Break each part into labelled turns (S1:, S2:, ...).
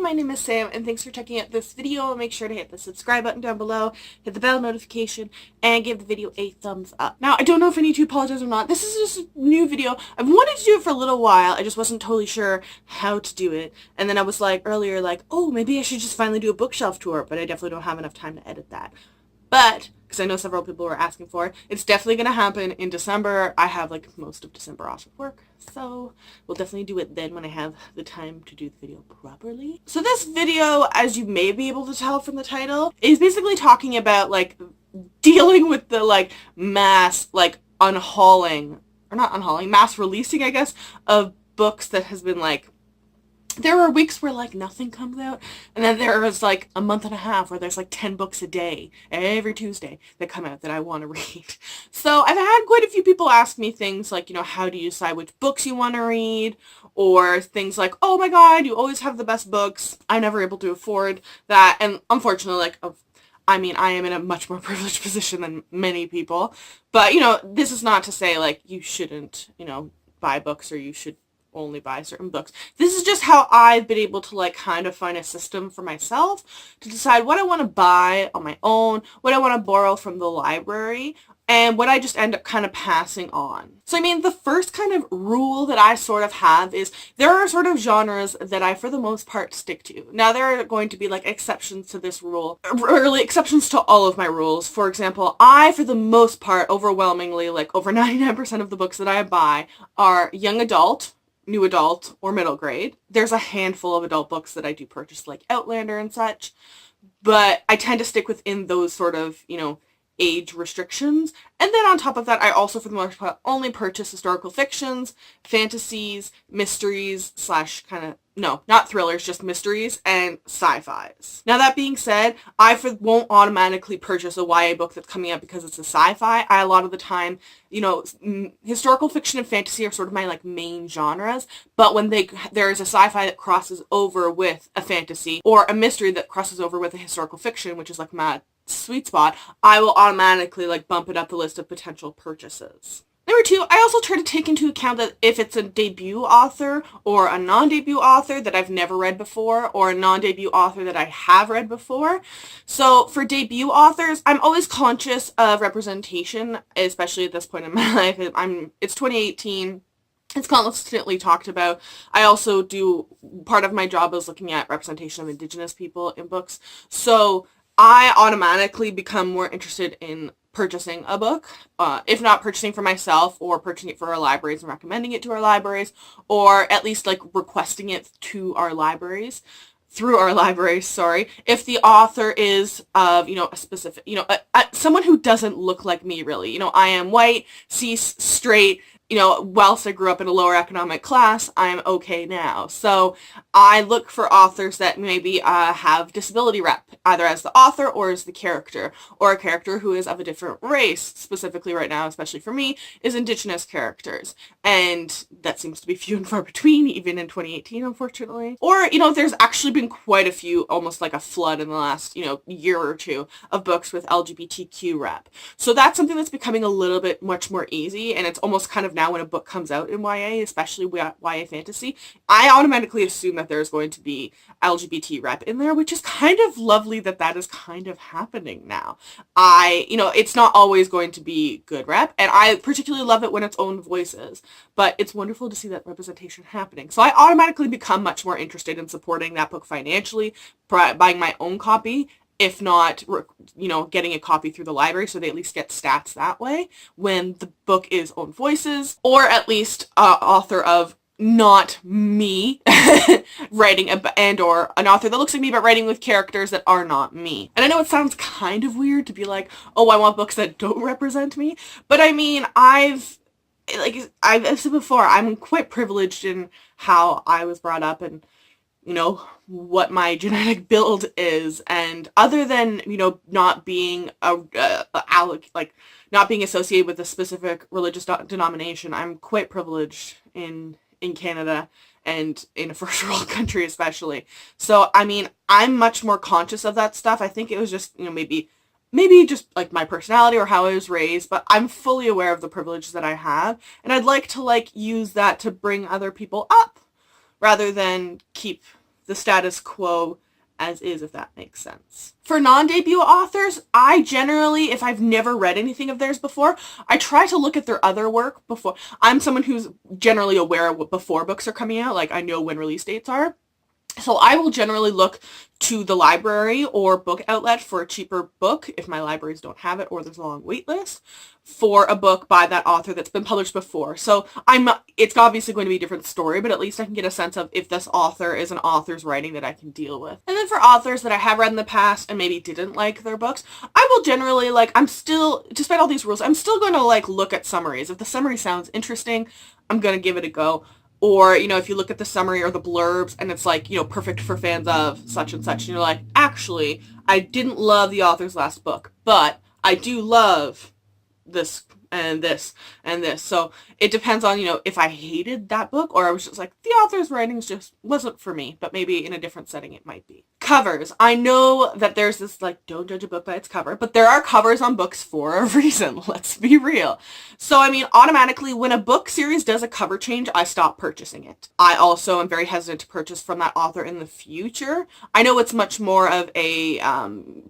S1: my name is Sam, and thanks for checking out this video. Make sure to hit the subscribe button down below, hit the bell notification, and give the video a thumbs up. Now, I don't know if I need to apologize or not. This is just a new video. I've wanted to do it for a little while. I just wasn't totally sure how to do it. And then I was like, earlier, like, oh, maybe I should just finally do a bookshelf tour, but I definitely don't have enough time to edit that. But, because I know several people were asking for it, it's definitely going to happen in December. I have like most of December off of work, so we'll definitely do it then when I have the time to do the video properly. So this video, as you may be able to tell from the title, is basically talking about like dealing with the like mass like unhauling, or not unhauling, mass releasing, I guess, of books that has been like, there are weeks where like nothing comes out, and then there is like a month and a half where there's like 10 books a day every Tuesday that come out that I want to read. So I've had quite a few people ask me things like, you know, how do you decide which books you want to read, or things like, oh my god, you always have the best books. I'm never able to afford that, and unfortunately, like, I mean, I am in a much more privileged position than many people, but, you know, this is not to say, like, you shouldn't, you know, buy books, or you should only buy certain books. This is just how I've been able to like kind of find a system for myself to decide what I want to buy on my own, what I want to borrow from the library, and what I just end up kind of passing on. So I mean, the first kind of rule that I sort of have is there are sort of genres that I for the most part stick to. Now there are going to be like exceptions to this rule, really exceptions to all of my rules. For example, I for the most part, overwhelmingly, like over 99% of the books that I buy are young adult, new adult, or middle grade. There's a handful of adult books that I do purchase, like Outlander and such, but I tend to stick within those sort of, you know, age restrictions. And then on top of that, I also for the most part only purchase historical fictions, fantasies, mysteries slash kind of, no, not thrillers, just mysteries, and sci-fis. Now that being said, I won't automatically purchase a YA book that's coming out because it's a sci-fi. A lot of the time, you know, historical fiction and fantasy are sort of my like main genres, but when there is a sci-fi that crosses over with a fantasy, or a mystery that crosses over with a historical fiction, which is like my sweet spot, I will automatically like bump it up the list of potential purchases. Number two, I also try to take into account that if it's a debut author or a non-debut author that I've never read before, or a non-debut author that I have read before. So for debut authors, I'm always conscious of representation, especially at this point in my life. It's 2018. It's constantly talked about. I also do, part of my job is looking at representation of Indigenous people in books. So I automatically become more interested in purchasing a book, if not purchasing for myself, or purchasing it for our libraries and recommending it to our libraries, or at least like requesting it to our libraries, through our libraries, sorry, if the author is of, you know, a specific, you know, someone who doesn't look like me really. You know, I am white, cis, straight, you know, whilst I grew up in a lower economic class, I'm okay now. So I look for authors that maybe have disability rep, either as the author or as the character, or a character who is of a different race. Specifically right now, especially for me, is Indigenous characters. And that seems to be few and far between, even in 2018, unfortunately. Or, you know, there's actually been quite a few, almost like a flood in the last, you know, year or two of books with LGBTQ rep. So that's something that's becoming a little bit much more easy, and it's almost kind of now when a book comes out in YA, especially YA fantasy, I automatically assume that there's going to be LGBT rep in there, which is kind of lovely that that is kind of happening now. You know, it's not always going to be good rep, and I particularly love it when it's own voices, but it's wonderful to see that representation happening. So I automatically become much more interested in supporting that book financially, buying my own copy, if not, you know, getting a copy through the library so they at least get stats that way when the book is own voices, or at least author of not me writing or an author that looks like me but writing with characters that are not me. And I know it sounds kind of weird to be like, oh, I want books that don't represent me, but I mean, I've said before, I'm quite privileged in how I was brought up and, you know, what my genetic build is, and other than, you know, not being not being associated with a specific religious denomination, I'm quite privileged in Canada and in a first world country especially. So I mean, I'm much more conscious of that stuff. I think it was just, you know, maybe just like my personality or how I was raised, but I'm fully aware of the privileges that I have, and I'd like to like use that to bring other people up rather than keep the status quo as is, if that makes sense. For non-debut authors, I generally, if I've never read anything of theirs before, I try to look at their other work before. I'm someone who's generally aware of what before books are coming out, like I know when release dates are. So I will generally look to the library or book outlet for a cheaper book if my libraries don't have it or there's a long wait list for a book by that author that's been published before. So it's obviously going to be a different story, but at least I can get a sense of if this author is an author's writing that I can deal with. And then for authors that I have read in the past and maybe didn't like their books, I will generally, like, I'm still, despite all these rules, I'm still going to, like, look at summaries. If the summary sounds interesting, I'm going to give it a go. Or, you know, if you look at the summary or the blurbs and it's like, you know, perfect for fans of such and such, and you're like, actually, I didn't love the author's last book, but I do love this and this and this. So it depends on, you know, if I hated that book or I was just like, the author's writings just wasn't for me, but maybe in a different setting it might be. Covers. I know that there's this, like, don't judge a book by its cover, but there are covers on books for a reason. Let's be real. So, I mean, automatically, when a book series does a cover change, I stop purchasing it. I also am very hesitant to purchase from that author in the future. I know it's much more of a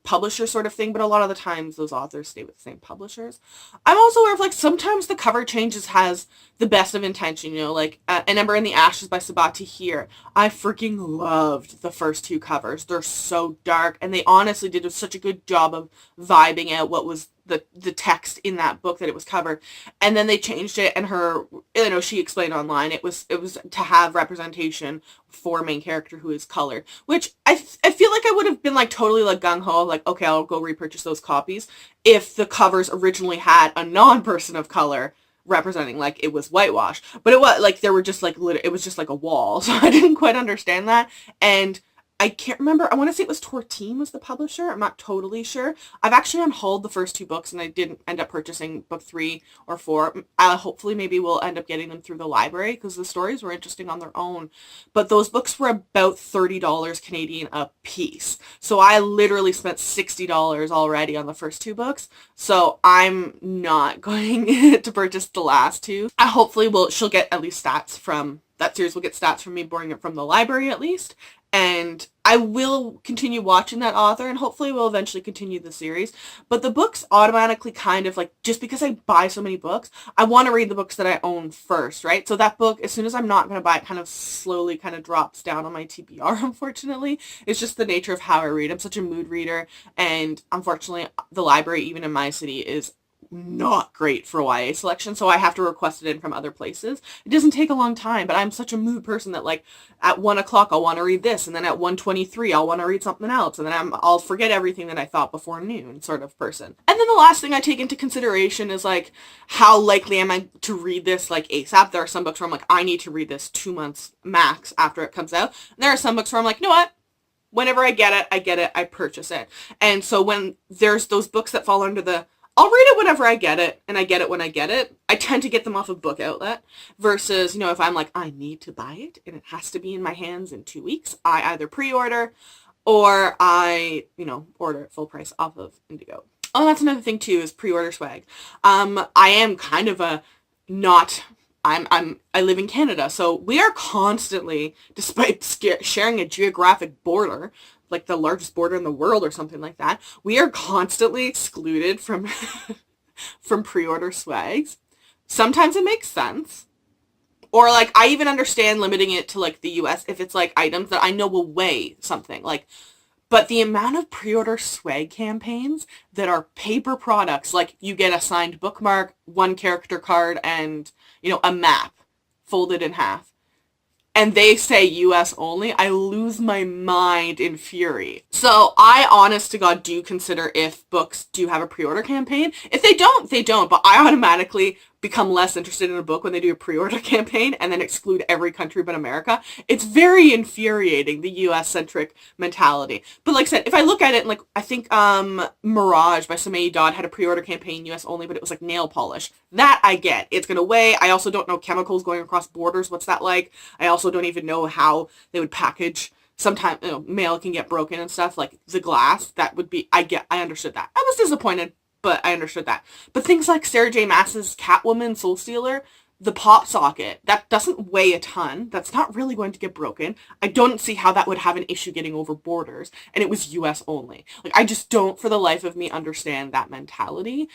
S1: publisher sort of thing, but a lot of the times those authors stay with the same publishers. I'm also aware of, like, sometimes the cover changes has the best of intention, you know, like An Ember in the Ashes by Sabati here. I freaking loved the first two covers. They're so dark, and they honestly did such a good job of vibing out what was the text in that book that it was covered. And then they changed it, and her, you know, she explained online it was to have representation for a main character who is colored, which I feel like I would have been like totally like gung-ho, like, okay, I'll go repurchase those copies if the covers originally had a non-person of color representing, like it was whitewashed. But it was like there were just like it was just like a wall, so I didn't quite understand that. And I can't remember. I want to say it was Tortine was the publisher. I'm not totally sure. I've actually on hold the first two books, and I didn't end up purchasing book 3 or 4. Hopefully maybe we'll end up getting them through the library because the stories were interesting on their own. But those books were about $30 Canadian a piece. So I literally spent $60 already on the first two books. So I'm not going to purchase the last two. She'll get at least stats from that series. Will get stats from me borrowing it from the library at least. And I will continue watching that author, and hopefully we'll eventually continue the series. But the books automatically kind of like, just because I buy so many books, I want to read the books that I own first, right? So that book, as soon as I'm not going to buy it, kind of slowly kind of drops down on my TBR, unfortunately. It's just the nature of how I read. I'm such a mood reader, and unfortunately the library, even in my city, is not great for YA selection, so I have to request it in from other places. It doesn't take a long time, but I'm such a mood person that, like, at 1 o'clock I'll want to read this, and then at 1:23 I'll want to read something else, and then I'll forget everything that I thought before noon sort of person. And then the last thing I take into consideration is, like, how likely am I to read this, like, ASAP. There are some books where I'm like, I need to read this 2 months max after it comes out. And there are some books where I'm like, you know what? Whenever I get it, I purchase it. And so when there's those books that fall under the I'll read it whenever I get it, and I get it when I get it, I tend to get them off of Book Outlet, versus, you know, if I'm like, I need to buy it, and it has to be in my hands in 2 weeks, I either pre-order, or I, you know, order it full price off of Indigo. Oh, that's another thing too, is pre-order swag. I am kind of a not... I live in Canada, so we are constantly, despite sharing a geographic border, like the largest border in the world or something like that, we are constantly excluded from from pre-order swags. Sometimes it makes sense. Or, like, I even understand limiting it to, like, the US if it's, like, items that I know will weigh something. Like, but the amount of pre-order swag campaigns that are paper products, like you get a signed bookmark, 1 character card, and, you know, a map folded in half, and they say US only, I lose my mind in fury. So I, honest to God, do consider if books do have a pre-order campaign. If they don't, they don't, but I automatically become less interested in a book when they do a pre-order campaign and then exclude every country but America. It's very infuriating, the US-centric mentality. But like I said, if I look at it, like, I think Mirage by Somei Dodd had a pre-order campaign US only, but it was like nail polish. That I get. It's gonna weigh. I also don't know chemicals going across borders. What's that like? I also don't even know how they would package. Sometimes, you know, mail can get broken and stuff, like the glass. That would be, I understood that. I was disappointed, but I understood that. But things like Sarah J. Maas's Catwoman, Soul Stealer, the pop socket, that doesn't weigh a ton. That's not really going to get broken. I don't see how that would have an issue getting over borders. And it was US only. Like, I just don't, for the life of me, understand that mentality.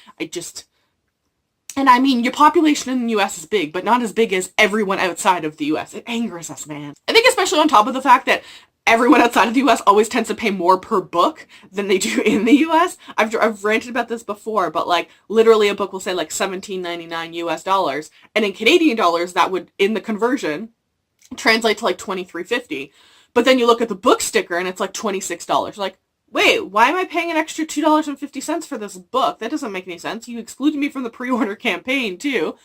S1: And I mean, your population in the US is big, but not as big as everyone outside of the US. It angers us, man. I think especially on top of the fact that everyone outside of the US always tends to pay more per book than they do in the US. I've ranted about this before, but like literally a book will say like $17.99 US dollars, and in Canadian dollars that would, in the conversion, translate to like $23.50. But then you look at the book sticker and it's like $26. Like, wait, why am I paying an extra $2.50 for this book? That doesn't make any sense. You excluded me from the pre-order campaign too.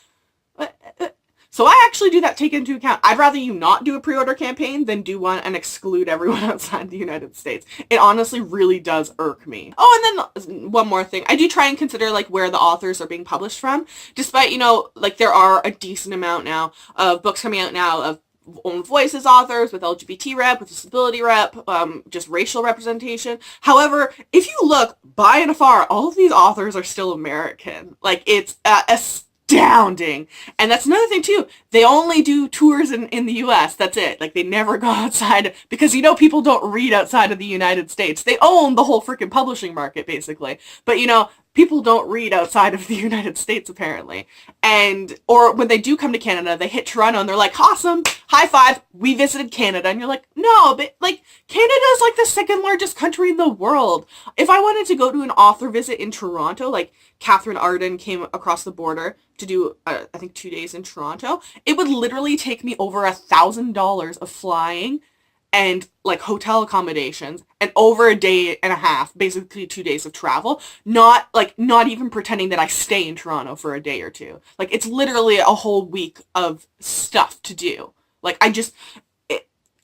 S1: So I actually do that take into account. I'd rather you not do a pre-order campaign than do one and exclude everyone outside the United States. It honestly really does irk me. Oh, and then one more thing. I do try and consider like where the authors are being published from. Despite, you know, like there are a decent amount now of books coming out now of own voices authors with LGBT rep, with disability rep, just racial representation. However, if you look by and afar, all of these authors are still American. Like, it's astounding. And that's another thing too. They only do tours in the US. That's it. Like, they never go outside, because you know people don't read outside of the United States. They own the whole freaking publishing market basically. But you know, people don't read outside of the United States, apparently. Or when they do come to Canada, they hit Toronto and they're like, awesome, high five, we visited Canada. And you're like, no, but like, Canada is like the second largest country in the world. If I wanted to go to an author visit in Toronto, like Catherine Arden came across the border to do, I think 2 days in Toronto, it would literally take me over $1,000 of flying and like hotel accommodations and over a day and a half, basically 2 days of travel, not even pretending that I stay in Toronto for a day or two. Like, it's literally a whole week of stuff to do. Like,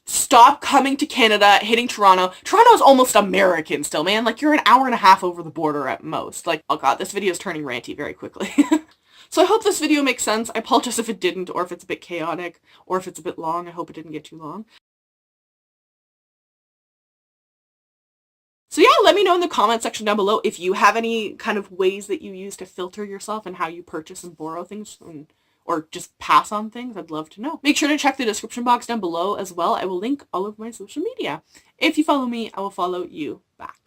S1: stop coming to Canada, hitting Toronto. Toronto's almost American still, man. Like, you're an hour and a half over the border at most. Like, oh god, this video is turning ranty very quickly. So I hope this video makes sense. I apologize if it didn't, or if it's a bit chaotic, or if it's a bit long. I hope it didn't get too long. So yeah, let me know in the comment section down below if you have any kind of ways that you use to filter yourself and how you purchase and borrow things, or just pass on things. I'd love to know. Make sure to check the description box down below as well. I will link all of my social media. If you follow me, I will follow you back.